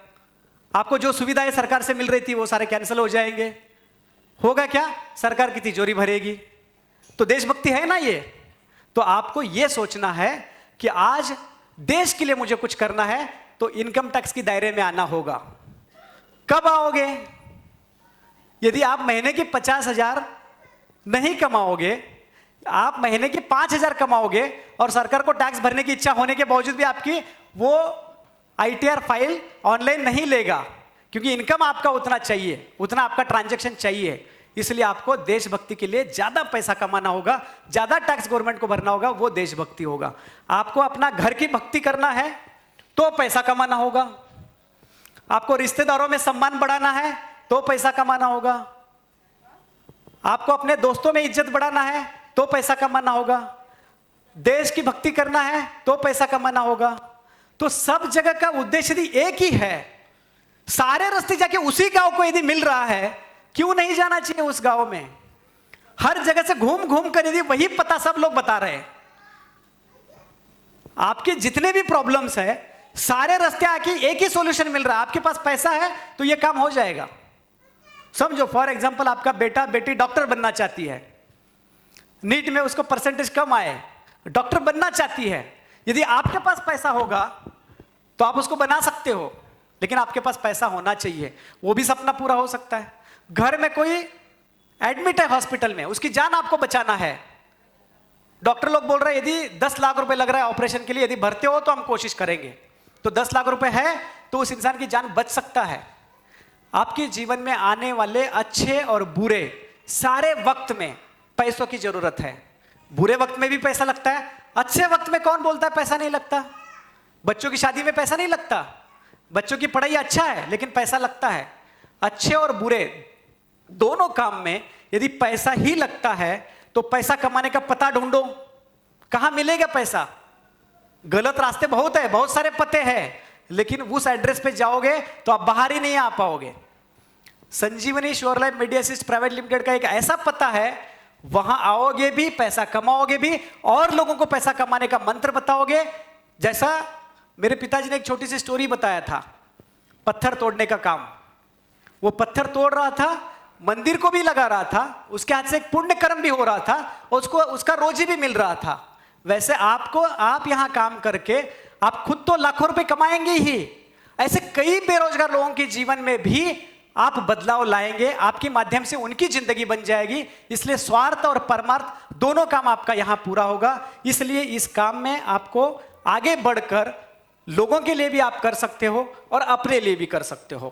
आपको जो सुविधाएं सरकार से मिल रही थी वो सारे कैंसिल हो जाएंगे। होगा क्या? सरकार की तिजोरी भरेगी। तो देशभक्ति है ना ये। तो आपको ये सोचना है कि आज देश के लिए मुझे कुछ करना है, तो इनकम टैक्स की दायरे में आना होगा। कब आओगे? यदि आप महीने की 50,000 नहीं कमाओगे, आप महीने की 5,000 कमाओगे और सरकार को टैक्स भरने की इच्छा होने के बावजूद भी आपकी वो ITR फाइल ऑनलाइन नहीं लेगा, क्योंकि इनकम आपका उतना चाहिए, उतना आपका ट्रांजैक्शन चाहिए, इसलिए आपको देशभक्ति के लिए ज्यादा पैसा कमाना होगा, ज्यादा टैक्स गवर्नमेंट को भरना होगा, वो देशभक्ति होगा। आपको अपना घर की भक्ति करना है तो पैसा कमाना होगा, आपको रिश्तेदारों में सम्मान बढ़ाना है तो पैसा कमाना होगा, आपको अपने दोस्तों में इज्जत बढ़ाना है तो पैसा कमाना होगा, देश की भक्ति करना है तो पैसा कमाना होगा। तो सब जगह का उद्देश्य यदि एक ही है, सारे रास्ते जाके उसी गांव को यदि मिल रहा है, क्यों नहीं जाना चाहिए उस गांव में? हर जगह से घूम घूम कर यदि वही पता सब लोग बता रहे हैं, आपके जितने भी प्रॉब्लम्स है सारे रास्ते आके एक ही सॉल्यूशन मिल रहा है। आपके पास पैसा है तो ये काम हो जाएगा। समझो फॉर एग्जांपल आपका बेटा बेटी डॉक्टर बनना चाहती है, नीट में उसको परसेंटेज कम आए, डॉक्टर बनना चाहती है, यदि आपके पास पैसा होगा तो आप उसको बना सकते हो, लेकिन आपके पास पैसा होना चाहिए, वो भी सपना पूरा हो सकता है। घर में कोई एडमिट है हॉस्पिटल में, उसकी जान आपको बचाना है, डॉक्टर लोग बोल रहे हैं यदि 10 लाख रुपए लग रहा है ऑपरेशन के लिए, यदि भरते हो तो हम कोशिश करेंगे, तो 10 लाख रुपए है तो उस इंसान की जान बच सकता है। आपके जीवन में आने वाले अच्छे और बुरे सारे वक्त में पैसों की जरूरत है। बुरे वक्त में भी पैसा लगता है, अच्छे वक्त में कौन बोलता है पैसा नहीं लगता? बच्चों की शादी में पैसा नहीं लगता, बच्चों की पढ़ाई अच्छा है लेकिन पैसा लगता है। अच्छे और बुरे दोनों काम में यदि पैसा ही लगता है तो पैसा कमाने का पता ढूंढो, कहां मिलेगा पैसा? गलत रास्ते बहुत है, बहुत सारे पते हैं, लेकिन उस एड्रेस पे जाओगे तो आप बाहर ही नहीं आ पाओगे। Sanjeevani sure life media assist private limited का एक ऐसा पता है, वहां आओगे भी पैसा कमाओगे भी और लोगों को पैसा कमाने का मंत्र बताओगे। जैसा मेरे पिताजी ने एक छोटी सी स्टोरी बताया था, पत्थर तोड़ने का काम। वो पत्थर तोड़ रहा था, मंदिर को भी लगा रहा था, उसके हाथ से एक पुण्य कर्म भी हो रहा था, उसको उसका रोजी भी मिल रहा था। वैसे आप यहां काम करके आप खुद तो लाखों रुपए कमाएंगे ही, ऐसे कई बेरोजगार लोगों के जीवन में भी आप बदलाव लाएंगे, आपके माध्यम से उनकी जिंदगी बन जाएगी। इसलिए स्वार्थ और परमार्थ दोनों काम आपका यहां पूरा होगा। इसलिए इस काम में आपको आगे बढ़कर लोगों के लिए भी आप कर सकते हो और अपने लिए भी कर सकते हो।